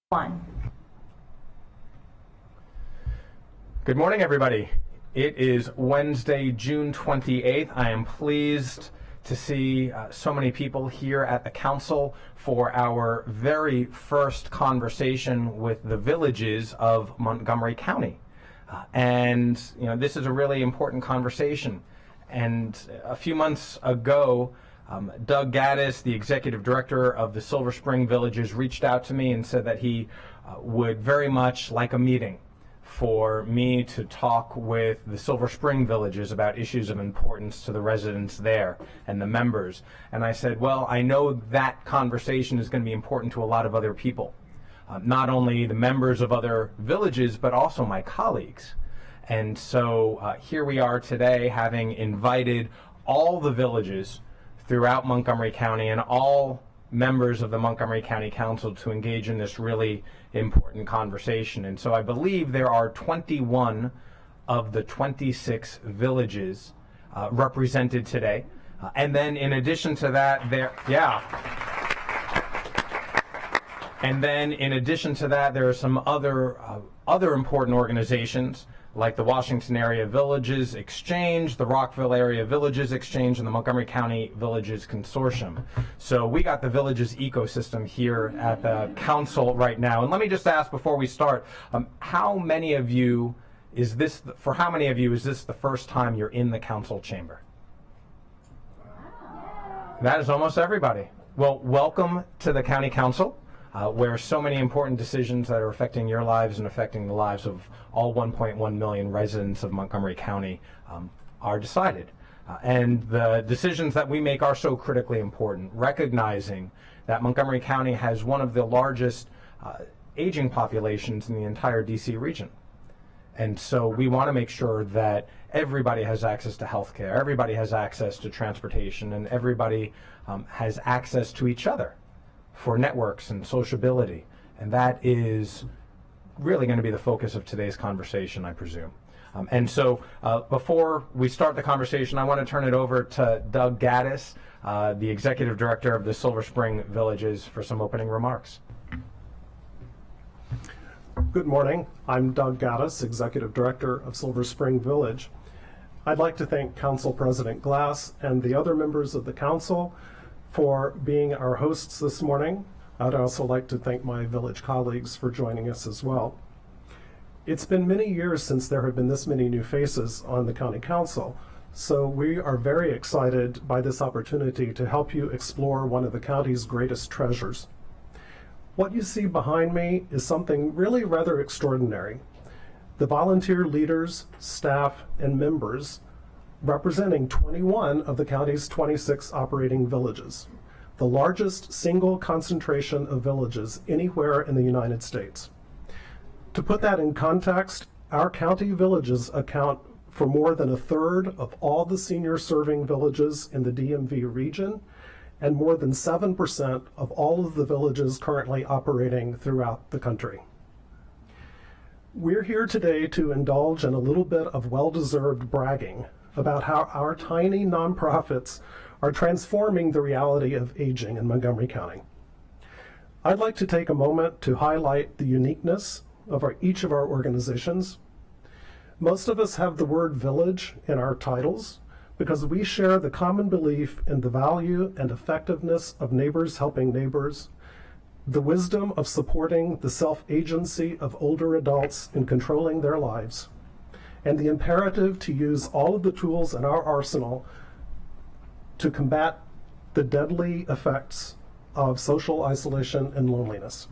One. Good morning, everybody. It is Wednesday, June 28th. I am pleased to see so many people here at the council for our very first conversation with the villages of Montgomery County. And this is a really important conversation. And a few months ago, Doug Gaddis, the executive director of the Silver Spring Villages, reached out to me and said that he would very much like a meeting for me to talk with the Silver Spring Villages about issues of importance to the residents there and the members. And I said, well, I know that conversation is going to be important to a lot of other people, not only the members of other villages, but also my colleagues. And so here we are today, having invited all the villages throughout Montgomery County and all members of the Montgomery County Council to engage in this really important conversation. And so I believe there are 21 of the 26 villages represented today. And then in addition to that, there are some other important organizations like the Washington Area Villages Exchange, the Rockville Area Villages Exchange, and the Montgomery County Villages Consortium. So we got the villages ecosystem here at the council right now. And let me just ask before we start, how many of you is this the first time you're in the council chamber? That is almost everybody. Well, welcome to the county council, where so many important decisions that are affecting your lives and affecting the lives of all 1.1 million residents of Montgomery County are decided. And the decisions that we make are so critically important, recognizing that Montgomery County has one of the largest aging populations in the entire DC region. And so we want to make sure that everybody has access to health care, everybody has access to transportation, and everybody has access to each other for networks and sociability. And that is really going to be the focus of today's conversation, I presume. And so before we start the conversation, I want to turn it over to Doug Gaddis, the executive director of the Silver Spring Villages, for some opening remarks. Good morning. I'm Doug Gaddis, executive director of Silver Spring Village. I'd like to thank Council President Glass and the other members of the council for being our hosts this morning. I'd also like to thank my village colleagues for joining us as well. It's been many years since there have been this many new faces on the county council, so we are very excited by this opportunity to help you explore one of the county's greatest treasures. What you see behind me is something really rather extraordinary. The volunteer leaders, staff, and members representing 21 of the county's 26 operating villages, the largest single concentration of villages anywhere in the United States. To put that in context, our county villages account for more than a third of all the senior serving villages in the DMV region and more than 7% of all of the villages currently operating throughout the country. We're here today to indulge in a little bit of well-deserved bragging about how our tiny nonprofits are transforming the reality of aging in Montgomery County. I'd like to take a moment to highlight the uniqueness of each of our organizations. Most of us have the word village in our titles because we share the common belief in the value and effectiveness of neighbors helping neighbors, the wisdom of supporting the self-agency of older adults in controlling their lives, and the imperative to use all of the tools in our arsenal to combat the deadly effects of social isolation and loneliness.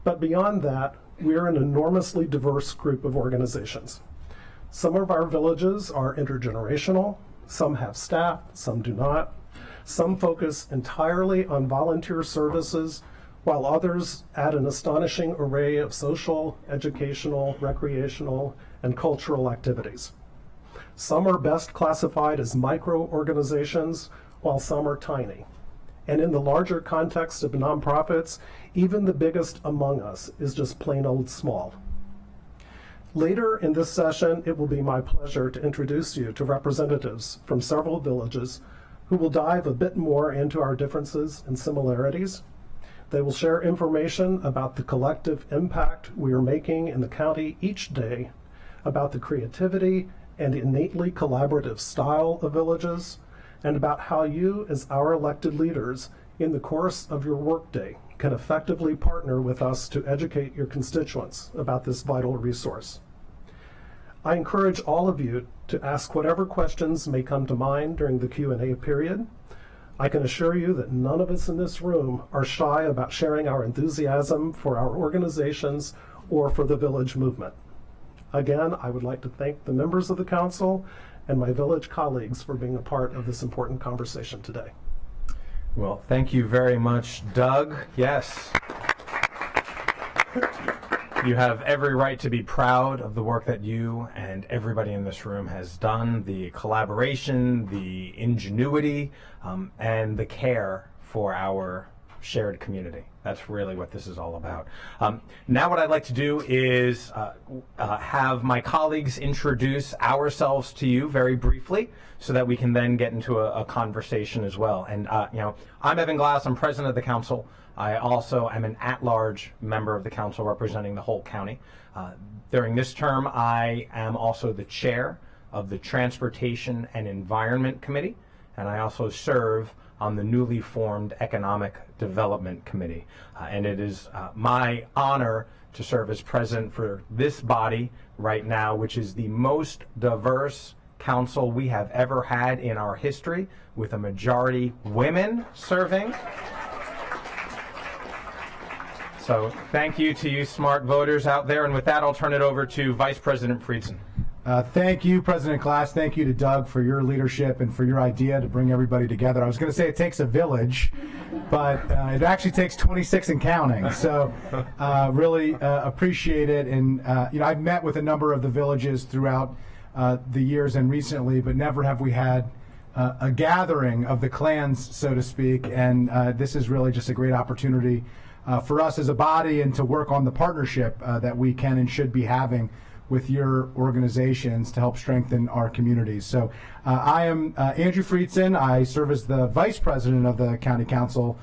But beyond that, we're an enormously diverse group of organizations. Some of our villages are intergenerational, some have staff, some do not. Some focus entirely on volunteer services, while others add an astonishing array of social, educational, recreational, and cultural activities. Some are best classified as micro-organizations, while some are tiny. And in the larger context of nonprofits, even the biggest among us is just plain old small. Later in this session, it will be my pleasure to introduce you to representatives from several villages who will dive a bit more into our differences and similarities, They will share information about the collective impact we are making in the county each day, about the creativity and innately collaborative style of villages, and about how you, as our elected leaders, in the course of your workday, can effectively partner with us to educate your constituents about this vital resource. I encourage all of you to ask whatever questions may come to mind during the Q&A period. I can assure you that none of us in this room are shy about sharing our enthusiasm for our organizations or for the village movement. Again, I would like to thank the members of the council and my village colleagues for being a part of this important conversation today. Well, thank you very much, Doug. Yes. You have every right to be proud of the work that you and everybody in this room has done, the collaboration, the ingenuity, and the care for our shared community. That's really what this is all about. Now what I'd like to do is have my colleagues introduce ourselves to you very briefly so that we can then get into a conversation as well. And I'm Evan Glass, I'm president of the council. I also am an at-large member of the council representing the whole county. During this term, I am also the chair of the Transportation and Environment Committee, and I also serve on the newly formed Economic Development Committee. And it is my honor to serve as president for this body right now, which is the most diverse council we have ever had in our history, with a majority women serving. So thank you to you smart voters out there. And with that, I'll turn it over to Vice President Friedson. Thank you, President Glass. Thank you to Doug for your leadership and for your idea to bring everybody together. I was going to say it takes a village, but it actually takes 26 and counting. So really appreciate it. And I've met with a number of the villages throughout the years and recently, but never have we had a gathering of the clans, so to speak. And this is really just a great opportunity for us as a body and to work on the partnership that we can and should be having with your organizations to help strengthen our communities. So I am Andrew Friedson. I serve as the Vice President of the County Council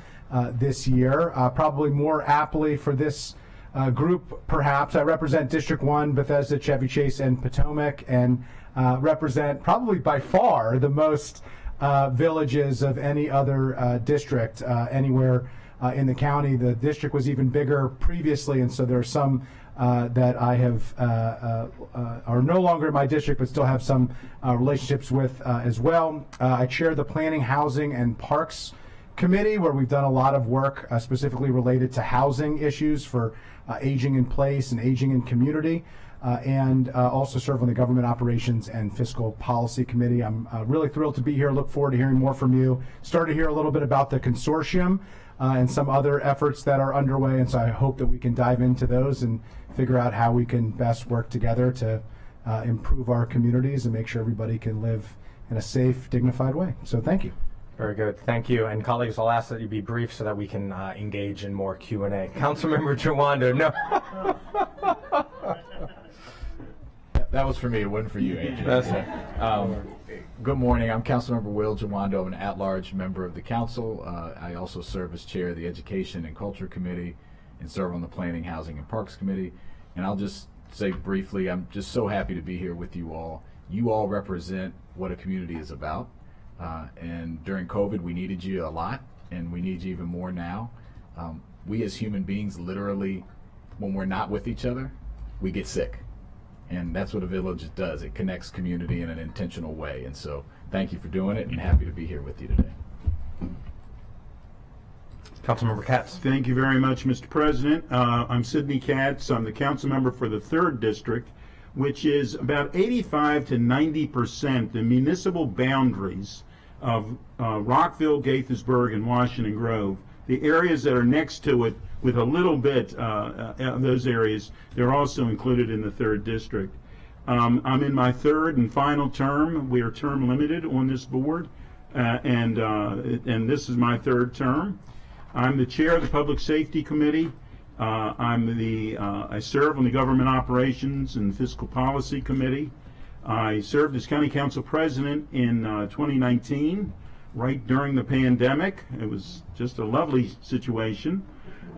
this year, probably more aptly for this group perhaps. I represent District 1, Bethesda, Chevy Chase, and Potomac, and represent probably by far the most villages of any other district anywhere in the county. The district was even bigger previously, and so there are some that I have are no longer in my district, but still have some relationships with as well. I chair the Planning, Housing, and Parks Committee, where we've done a lot of work specifically related to housing issues for aging in place and aging in community, and also serve on the Government Operations and Fiscal Policy Committee. I'm really thrilled to be here. Look forward to hearing more from you. Started to hear a little bit about the consortium and some other efforts that are underway, and so I hope that we can dive into those and figure out how we can best work together to improve our communities and make sure everybody can live in a safe, dignified way. So thank you. Very good. Thank you. And colleagues, I'll ask that you be brief so that we can engage in more Q&A. Councilmember Jawando, no. That was for me. It wasn't for you, Adrian. That's it. Good morning. I'm Councilmember Will Jawando. I'm an at-large member of the council. I also serve as chair of the Education and Culture Committee and serve on the Planning, Housing, and Parks Committee. And I'll just say briefly, I'm just so happy to be here with you all. You all represent what a community is about. And during COVID, we needed you a lot, and we need you even more now. We as human beings, literally, when we're not with each other, we get sick. And that's what a village does. It connects community in an intentional way. And so thank you for doing it, and happy to be here with you today. Councilmember Katz. Thank you very much, Mr. President. I'm Sidney Katz. I'm the council member for the 3rd District, which is about 85 to 90% the municipal boundaries of Rockville, Gaithersburg, and Washington Grove. The areas that are next to it, with a little bit of those areas, they're also included in the 3rd District. I'm in my 3rd and final term. We are term limited on this board, and this is my 3rd term. I'm the chair of the Public Safety Committee. I serve on the Government Operations and Fiscal Policy Committee. I served as County Council President in 2019, right during the pandemic. It was just a lovely situation.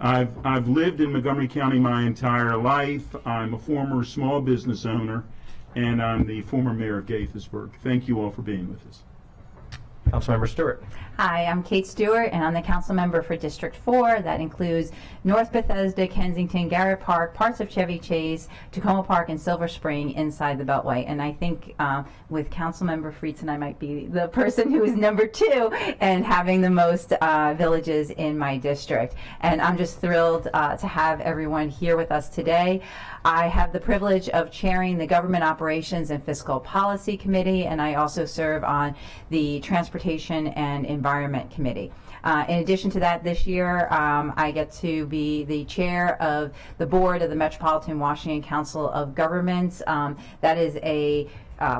I've lived in Montgomery County my entire life. I'm a former small business owner, and I'm the former mayor of Gaithersburg. Thank you all for being with us. Councilmember Stewart. Hi, I'm Kate Stewart, and I'm the council member for District 4. That includes North Bethesda, Kensington, Garrett Park, parts of Chevy Chase, Tacoma Park, and Silver Spring inside the Beltway. And I think with Councilmember Friedson, I might be the person who is number 2 and having the most villages in my district. And I'm just thrilled to have everyone here with us today. I have the privilege of chairing the Government Operations and Fiscal Policy Committee, and I also serve on the Transportation and Environment Committee. In addition to that, this year I get to be the chair of the board of the Metropolitan Washington Council of Governments. That is a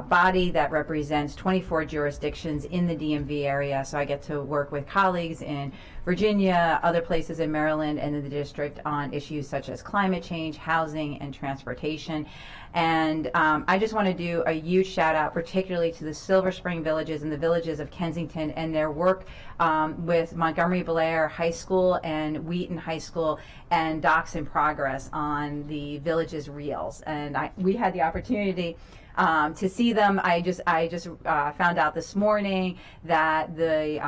body that represents 24 jurisdictions in the DMV area, so I get to work with colleagues in Virginia, other places in Maryland, and in the district on issues such as climate change, housing, and transportation. And I just want to do a huge shout out particularly to the Silver Spring villages and the villages of Kensington and their work with Montgomery Blair High School and Wheaton High School and Docs in Progress on the villages reels. And we had the opportunity to see them. I just found out this morning that the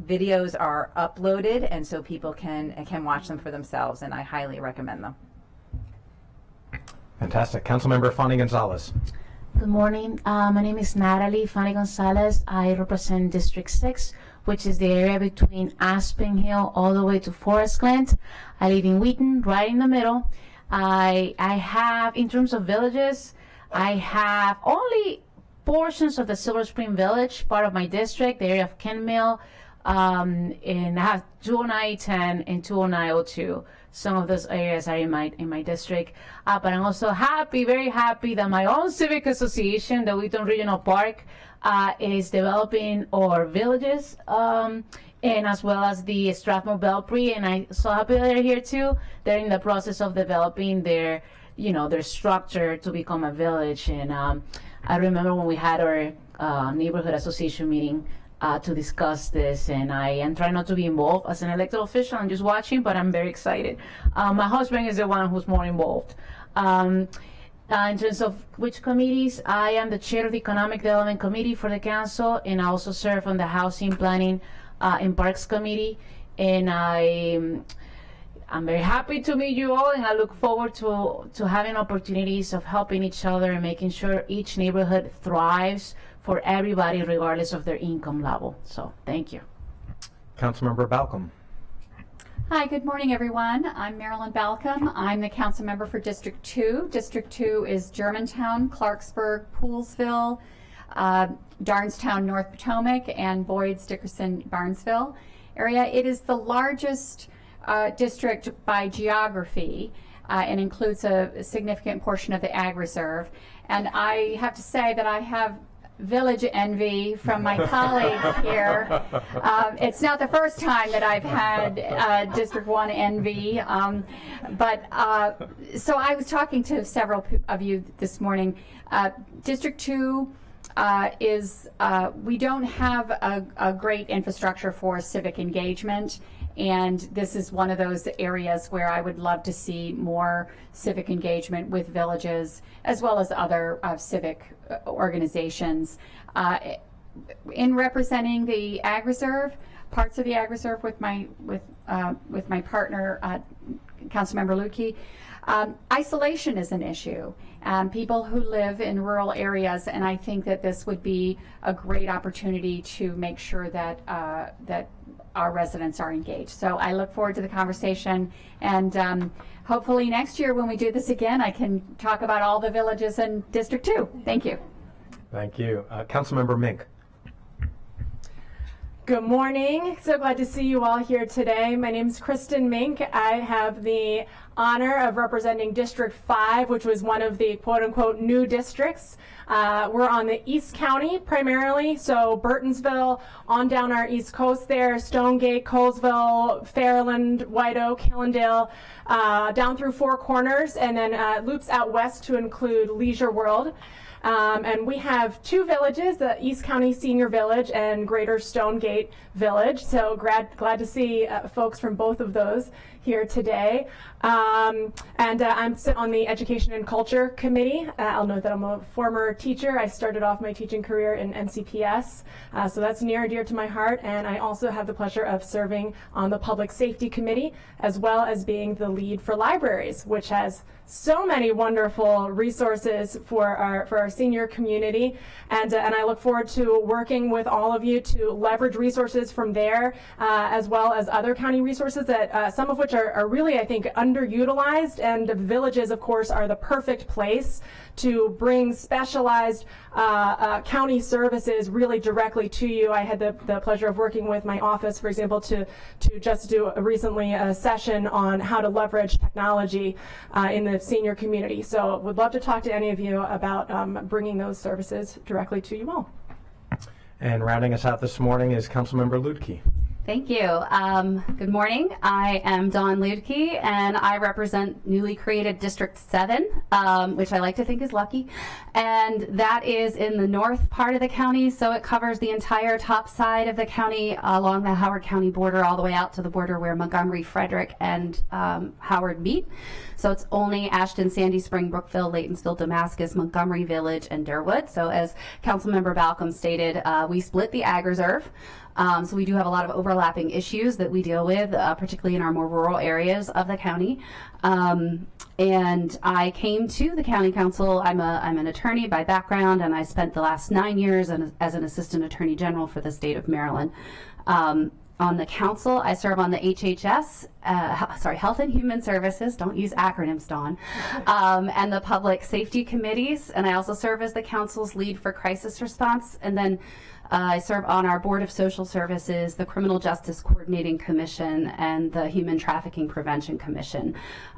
videos are uploaded, and so people can watch them for themselves, and I highly recommend them. Fantastic. Councilmember Fanny Gonzalez. Good morning. My name is Natalie Fanny Gonzalez. I represent District 6, which is the area between Aspen Hill all the way to Forest Glen. I live in Wheaton, right in the middle. I have, in terms of villages, I have only portions of the Silver Spring Village, part of my district, the area of Ken Mill, and I have 20910 and 20902. Some of those areas are in my district, but I'm also happy, very happy that my own civic association, the Wheaton Regional Park, is developing our villages, and as well as the Strathmore Belpre, and I'm so happy that they're here too. They're in the process of developing their structure to become a village. And I remember when we had our neighborhood association meeting to discuss this, and I am trying not to be involved as an elected official. I'm just watching, but I'm very excited. My husband is the one who's more involved. In terms of which committees, I am the chair of the Economic Development Committee for the council, and I also serve on the Housing, Planning, and Parks Committee. And I'm very happy to meet you all, and I look forward to having opportunities of helping each other and making sure each neighborhood thrives for everybody regardless of their income level. So thank you. Councilmember Balcom. Hi, good morning, everyone. I'm Marilyn Balcom. I'm the council member for District 2. District 2 is Germantown, Clarksburg, Poolesville, Darnestown, North Potomac, and Boyd's, Dickerson, Barnesville area. It is the largest district by geography and includes a significant portion of the Ag Reserve. And I have to say that I have village envy from my colleague here. It's not the first time that I've had District 1 envy, so I was talking to several of you this morning. District 2 we don't have a great infrastructure for civic engagement, and this is one of those areas where I would love to see more civic engagement with villages as well as other civic organizations. In representing the Ag Reserve, parts of the Ag Reserve with my partner, Councilmember Lukey, isolation is an issue. People who live in rural areas, and I think that this would be a great opportunity to make sure that that our residents are engaged. So I look forward to the conversation, and hopefully next year when we do this again, I can talk about all the villages in District 2. Thank you. Thank you. Councilmember Mink. Good morning. So glad to see you all here today. My name is Kristen Mink. I have the honor of representing District 5, which was one of the quote-unquote new districts. We're on the East County primarily, so Burtonsville, on down our East Coast there, Stonegate, Colesville, Fairland, White Oak, Hillendale, down through Four Corners, and then loops out west to include Leisure World. And we have two villages, the East County Senior Village and Greater Stonegate Village. So glad to see folks from both of those here today. I'm sit on the Education and Culture Committee. I'll note that I'm a former teacher. I started off my teaching career in NCPS, so that's near and dear to my heart. And I also have the pleasure of serving on the Public Safety Committee, as well as being the lead for libraries, which has so many wonderful resources for our senior community, and I look forward to working with all of you to leverage resources from there, as well as other county resources that some of which are really, I think, underutilized, and the villages, of course, are the perfect place to bring specialized county services really directly to you. I had the pleasure of working with my office, for example, to just do recently a session on how to leverage technology in the senior community. So would love to talk to any of you about bringing those services directly to you all. And rounding us out this morning is Councilmember Luedtke. Thank you. Good morning. I am Dawn Luedtke, and I represent newly created District 7, which I like to think is lucky. And that is in the north part of the county, so it covers the entire top side of the county along the Howard County border all the way out to the border where Montgomery, Frederick, and Howard meet. So it's only Ashton, Sandy Spring, Brookville, Laytonsville, Damascus, Montgomery Village, and Durwood. So as Councilmember Balcom stated, we split the Ag Reserve. So we do have a lot of overlapping issues that we deal with, particularly in our more rural areas of the county. And I came to the county council. I'm an attorney by background, and I spent the last 9 years as an assistant attorney general for the state of Maryland. On the council, I serve on the HHS, Health and Human Services, don't use acronyms, Dawn, and the Public Safety Committees, and I also serve as the council's lead for crisis response, and then I serve on our Board of Social Services, the Criminal Justice Coordinating Commission, and the Human Trafficking Prevention Commission.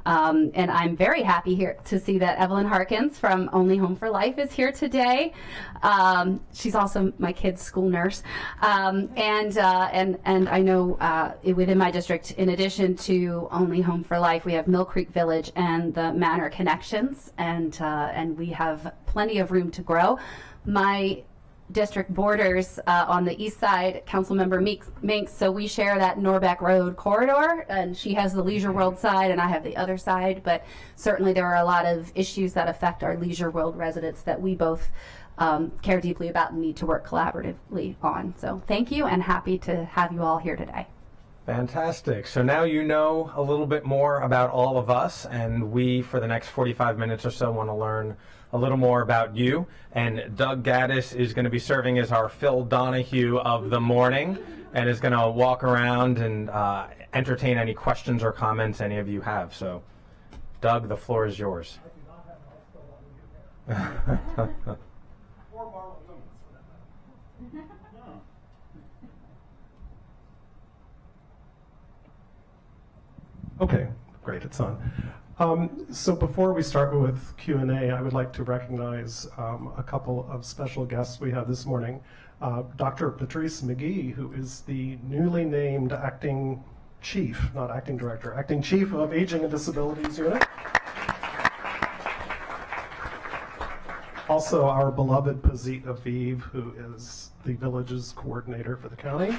And I'm very happy here to see that Evelyn Harkins from Only Home for Life is here today. She's also my kid's school nurse. And I know within my district, in addition to Only Home for Life, we have Mill Creek Village and the Manor Connections, and we have plenty of room to grow. My district borders on the east side, Councilmember Minks, so we share that Norbeck Road corridor, and she has the Leisure World side and I have the other side, but certainly there are a lot of issues that affect our Leisure World residents that we both care deeply about and need to work collaboratively on. So thank you, and happy to have you all here today. Fantastic. So now you know a little bit more about all of us, and we, for the next 45 minutes or so, want to learn a little more about you. And Doug Gaddis is going to be serving as our Phil Donahue of the morning, and is going to walk around and entertain any questions or comments any of you have. So, Doug, the floor is yours. Okay, great, it's on. So before we start with Q&A, I would like to recognize a couple of special guests we have this morning. Dr. Patrice McGee, who is the newly named acting chief, not acting director, acting chief of Aging and Disabilities Unit. Also our beloved Pazit Aviv, who is the village's coordinator for the county.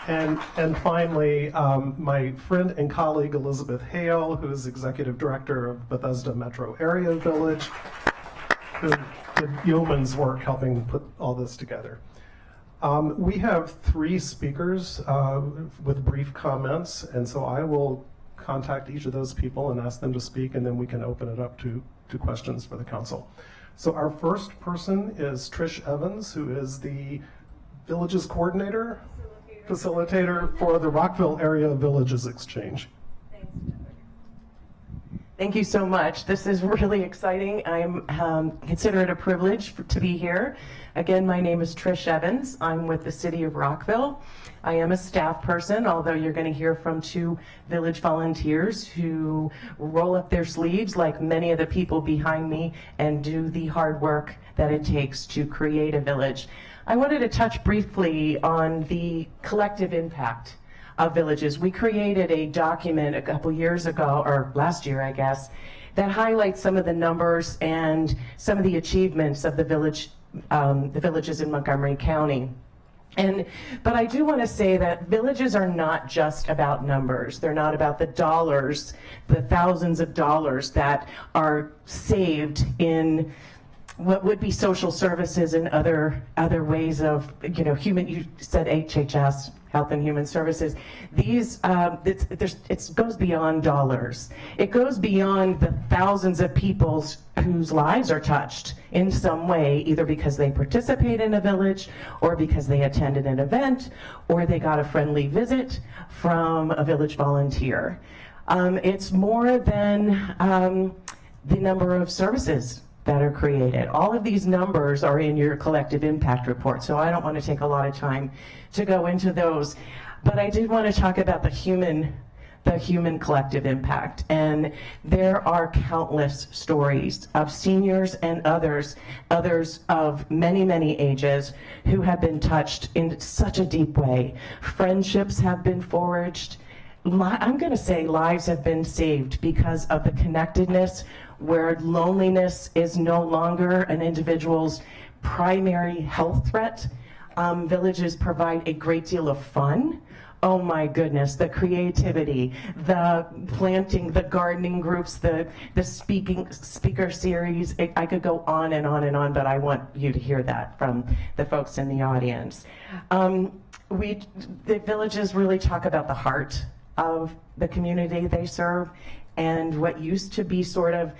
And finally, my friend and colleague Elizabeth Hale, who is Executive Director of Bethesda Metro Area Village, who did yeoman's work helping put all this together. We have 3 speakers with brief comments, and so I will contact each of those people and ask them to speak, and then we can open it up to questions for the council. So our first person is Trish Evans, who is the village's facilitator for the Rockville Area Villages Exchange. Thank you so much. This is really exciting. I'm consider it a privilege to be here. Again, my name is Trish Evans. I'm with the City of Rockville. I am a staff person, although you're going to hear from 2 village volunteers who roll up their sleeves like many of the people behind me and do the hard work that it takes to create a village. I wanted to touch briefly on the collective impact of villages. We created a document a couple years ago, or last year, I guess, that highlights some of the numbers and some of the achievements of the villages in Montgomery County. But I do want to say that villages are not just about numbers. They're not about the dollars, the thousands of dollars that are saved in what would be social services and other ways of, human, you said HHS, Health and Human Services. These, it goes beyond dollars. It goes beyond the thousands of people whose lives are touched in some way, either because they participate in a village, or because they attended an event, or they got a friendly visit from a village volunteer. It's more than the number of services that are created. All of these numbers are in your collective impact report, so I don't want to take a lot of time to go into those. But I did want to talk about the human collective impact. And there are countless stories of seniors and others of many, many ages who have been touched in such a deep way. Friendships have been forged. I'm going to say lives have been saved because of the connectedness, where loneliness is no longer an individual's primary health threat. Villages provide a great deal of fun. Oh my goodness, the creativity, the planting, the gardening groups, the speaker series. I could go on and on and on, but I want you to hear that from the folks in the audience. The villages really talk about the heart of the community they serve, and what used to be sort of,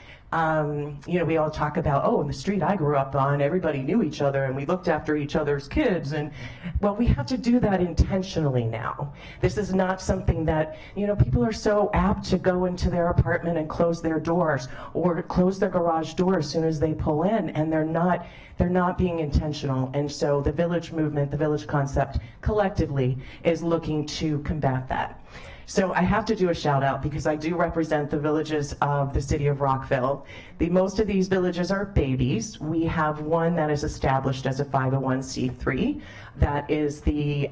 we all talk about, in the street I grew up on, everybody knew each other and we looked after each other's kids. And well, we have to do that intentionally now. This is not something that, people are so apt to go into their apartment and close their doors or close their garage door as soon as they pull in, and they're not being intentional. And so the village movement, the village concept collectively is looking to combat that. So I have to do a shout out because I do represent the villages of the City of Rockville. Most of these villages are babies. We have one that is established as a 501c3. That is the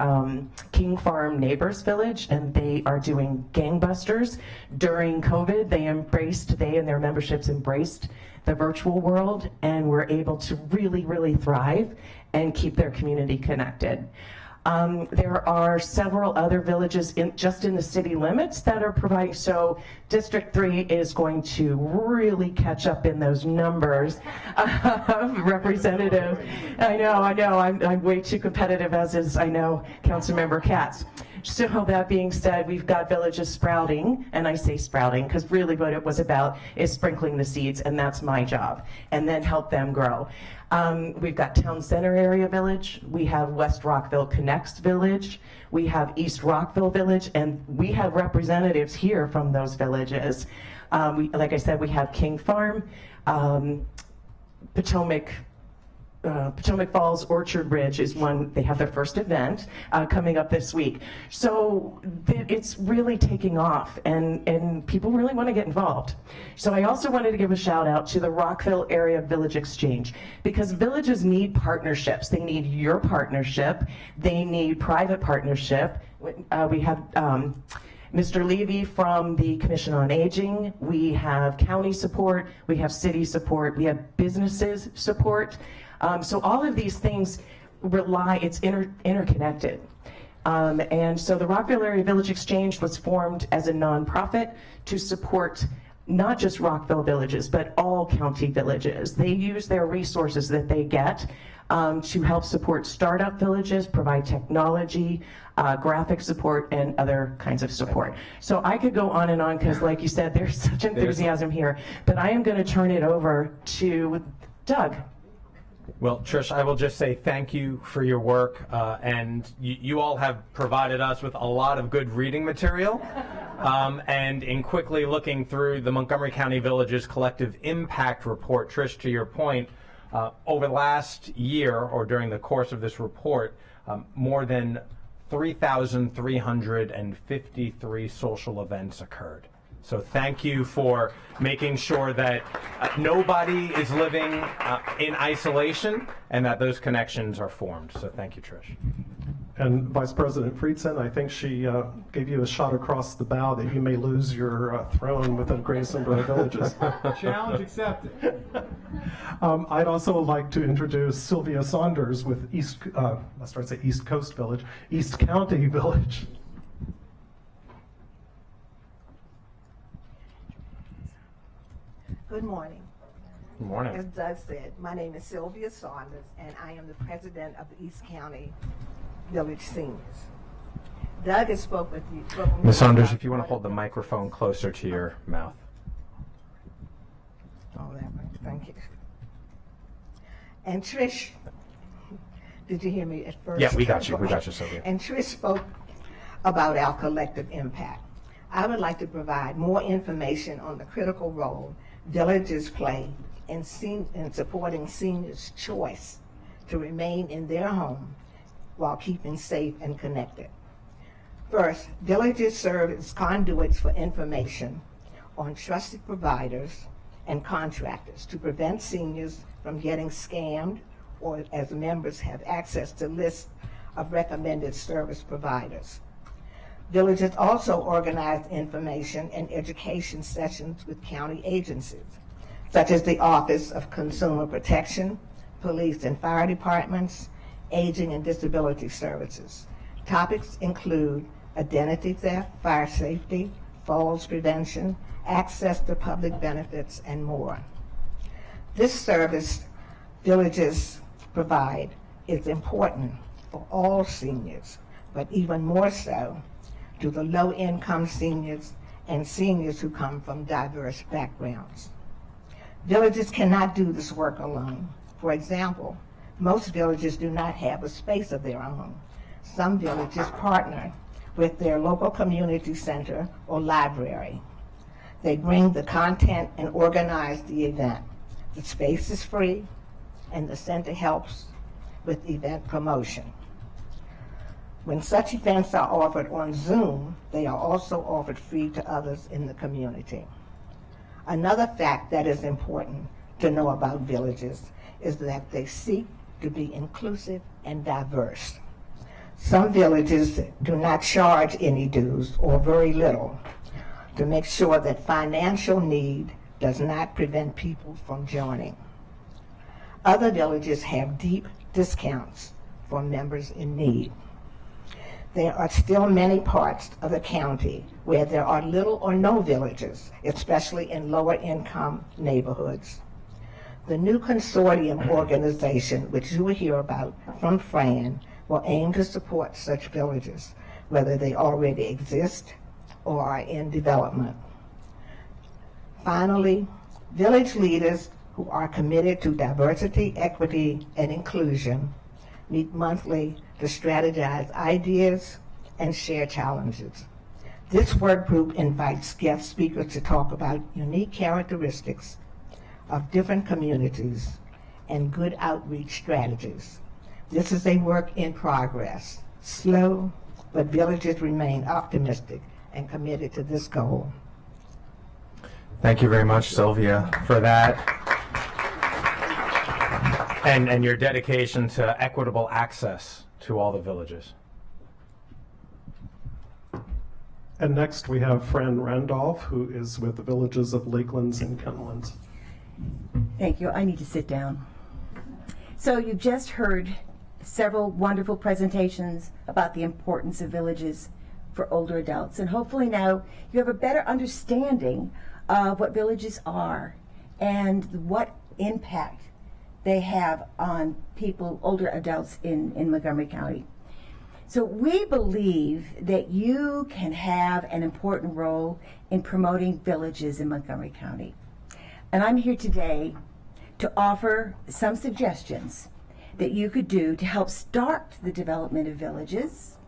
King Farm Neighbors Village, and they are doing gangbusters. During COVID, they and their memberships embraced the virtual world and were able to really, really thrive and keep their community connected. There are several other villages just in the city limits that are providing, so District 3 is going to really catch up in those numbers. Representative, I know, I'm way too competitive, as is, I know, Councilmember Katz. So that being said, we've got villages sprouting, and I say sprouting because really what it was about is sprinkling the seeds, and that's my job, and then help them grow. We've got Town Center Area Village, we have West Rockville Connects Village, we have East Rockville Village, and we have representatives here from those villages. Like I said, we have King Farm, Potomac Falls Orchard Ridge is one. They have their first event coming up this week. So it's really taking off, and people really want to get involved. So I also wanted to give a shout out to the Rockville Area Village Exchange, because villages need partnerships. They need your partnership. They need private partnership. We have Mr. Levy from the Commission on Aging. We have county support. We have city support. We have businesses support. So all of these things it's interconnected. And so the Rockville Area Village Exchange was formed as a nonprofit to support not just Rockville villages, but all county villages. They use their resources that they get to help support startup villages, provide technology, graphic support, and other kinds of support. So I could go on and on because, like you said, there's such enthusiasm here, but I am going to turn it over to Doug. Well, Trish, I will just say thank you for your work, and you all have provided us with a lot of good reading material. And in quickly looking through the Montgomery County Villages Collective Impact Report, Trish, to your point, over the last year or during the course of this report, more than 3,353 social events occurred. So thank you for making sure that nobody is living in isolation and that those connections are formed. So thank you, Trish. And Vice President Friedson, I think she gave you a shot across the bow that you may lose your throne with a greatest number of villages. Challenge accepted. I'd also like to introduce Sylvia Saunders with East Coast Village, East County Village. Good morning. Good morning. As Doug said, my name is Sylvia Saunders, and I am the president of the East County Village Seniors. Doug has spoke with you. Ms. Saunders, if you want to hold the microphone closer to your mouth. Oh, that way. Thank you. And Trish, did you hear me at first? Yeah, we got you. We got you, Sylvia. And Trish spoke about our collective impact. I would like to provide more information on the critical role villages play in supporting seniors' choice to remain in their home while keeping safe and connected. First, villages serve as conduits for information on trusted providers and contractors to prevent seniors from getting scammed, or as members have access to lists of recommended service providers. Villages also organize information and education sessions with county agencies, such as the Office of Consumer Protection, police and fire departments, aging and disability services. Topics include identity theft, fire safety, falls prevention, access to public benefits, and more. This service villages provide is important for all seniors, but even more so to the low-income seniors and seniors who come from diverse backgrounds. Villages cannot do this work alone. For example, most villages do not have a space of their own. Some villages partner with their local community center or library. They bring the content and organize the event. The space is free, and the center helps with event promotion. When such events are offered on Zoom, they are also offered free to others in the community. Another fact that is important to know about villages is that they seek to be inclusive and diverse. Some villages do not charge any dues or very little to make sure that financial need does not prevent people from joining. Other villages have deep discounts for members in need. There are still many parts of the county where there are little or no villages, especially in lower income neighborhoods. The new consortium organization, which you will hear about from Fran, will aim to support such villages, whether they already exist or are in development. Finally, village leaders who are committed to diversity, equity, and inclusion meet monthly to strategize ideas and share challenges. This work group invites guest speakers to talk about unique characteristics of different communities and good outreach strategies. This is a work in progress, slow, but villages remain optimistic and committed to this goal. Thank you very much, Sylvia, for that. And your dedication to equitable access to all the villages. And next we have Fran Randolph, who is with the villages of Lakelands and Kentlands. Thank you. I need to sit down. So you just heard several wonderful presentations about the importance of villages for older adults, and hopefully now you have a better understanding of what villages are and what impact they have on people, older adults in Montgomery County. So we believe that you can have an important role in promoting villages in Montgomery County. And I'm here today to offer some suggestions that you could do to help start the development of villages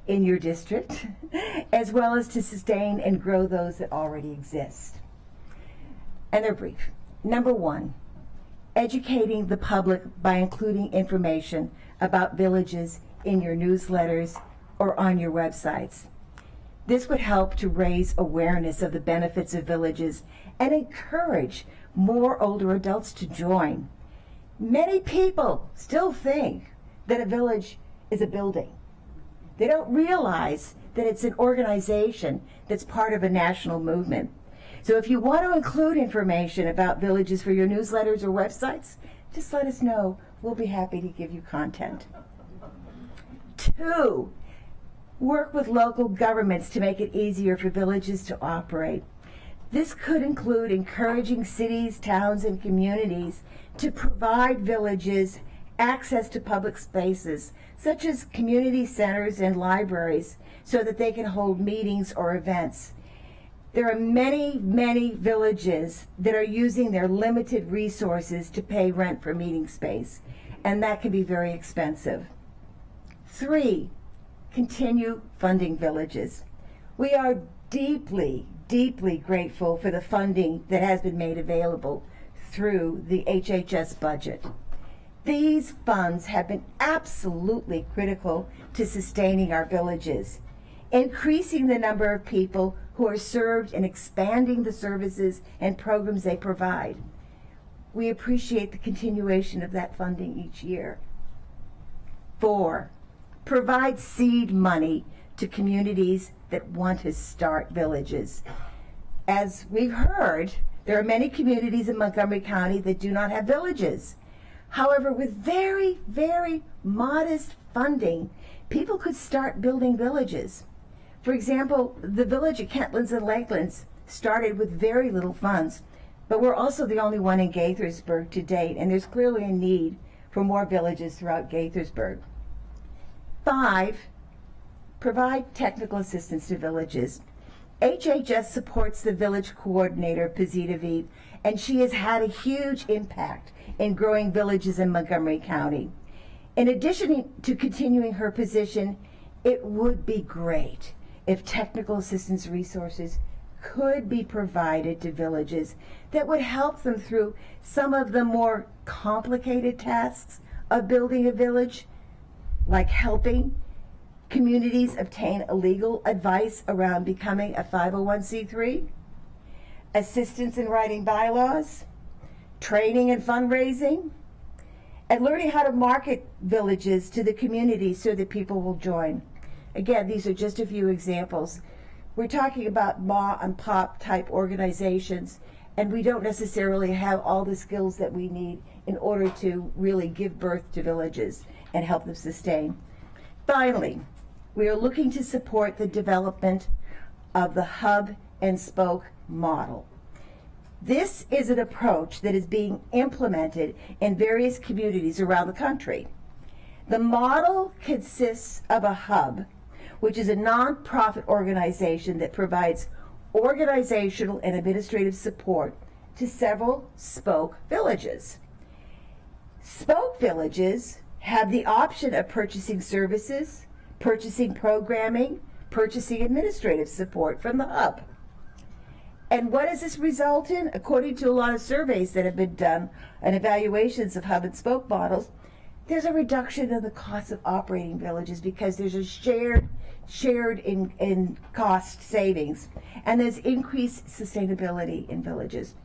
in your district, as well as to sustain and grow those that already exist. And they're brief. Number one, educating the public by including information about villages in your newsletters or on your websites. This would help to raise awareness of the benefits of villages and encourage more older adults to join. Many people still think that a village is a building. They don't realize that it's an organization that's part of a national movement. So if you want to include information about villages for your newsletters or websites, just let us know. We'll be happy to give you content. 2, work with local governments to make it easier for villages to operate. This could include encouraging cities, towns, and communities to provide villages access to public spaces, such as community centers and libraries, so that they can hold meetings or events. There are many, many villages that are using their limited resources to pay rent for meeting space, and that can be very expensive. 3, continue funding villages. We are deeply, deeply grateful for the funding that has been made available through the HHS budget. These funds have been absolutely critical to sustaining our villages, increasing the number of people who are served and expanding the services and programs they provide. We appreciate the continuation of that funding each year. 4, provide seed money to communities that want to start villages. As we've heard, there are many communities in Montgomery County that do not have villages. However, with very, very modest funding, people could start building villages. For example, the village at Kentlands and Lakelands started with very little funds, but we're also the only one in Gaithersburg to date, and there's clearly a need for more villages throughout Gaithersburg. 5, provide technical assistance to villages. HHS supports the village coordinator, Pazita Veep, and she has had a huge impact in growing villages in Montgomery County. In addition to continuing her position, it would be great if technical assistance resources could be provided to villages that would help them through some of the more complicated tasks of building a village, like helping communities obtain legal advice around becoming a 501c3, assistance in writing bylaws, training and fundraising, and learning how to market villages to the community so that people will join. Again, these are just a few examples. We're talking about ma and pop type organizations, and we don't necessarily have all the skills that we need in order to really give birth to villages and help them sustain. Finally, we are looking to support the development of the hub and spoke model. This is an approach that is being implemented in various communities around the country. The model consists of a hub, which is a nonprofit organization that provides organizational and administrative support to several spoke villages. Spoke villages have the option of purchasing services, purchasing programming, purchasing administrative support from the hub. And what does this result in? According to a lot of surveys that have been done and evaluations of hub and spoke models, there's a reduction in the cost of operating villages because there's a shared in cost savings, and there's increased sustainability in villages.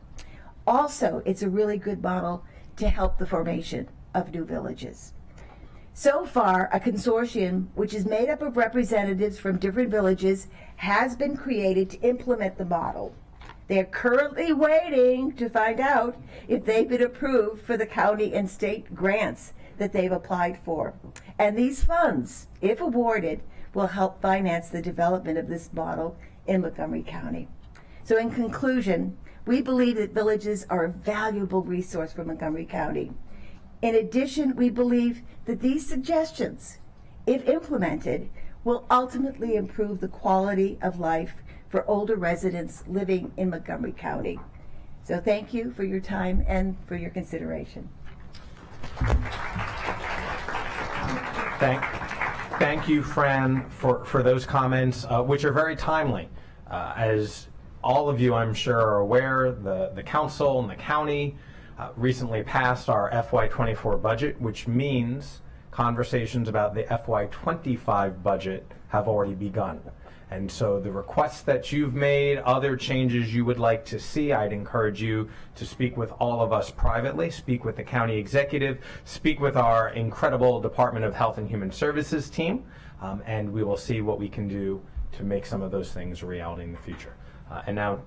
Also, it's a really good model to help the formation of new villages. So far, a consortium, which is made up of representatives from different villages, has been created to implement the model. They are currently waiting to find out if they've been approved for the county and state grants that they've applied for. And these funds, if awarded, will help finance the development of this model in Montgomery County. So in conclusion, we believe that villages are a valuable resource for Montgomery County. In addition, we believe that these suggestions, if implemented, will ultimately improve the quality of life for older residents living in Montgomery County. So thank you for your time and for your consideration. thank you, Fran, for those comments, which are very timely. As all of you, I'm sure, are aware, the council and the county recently passed our FY24 budget, which means conversations about the FY25 budget have already begun. And so the requests that you've made, other changes you would like to see, I'd encourage you to speak with all of us privately, speak with the county executive, speak with our incredible Department of Health and Human Services team, and we will see what we can do to make some of those things a reality in the future. And now,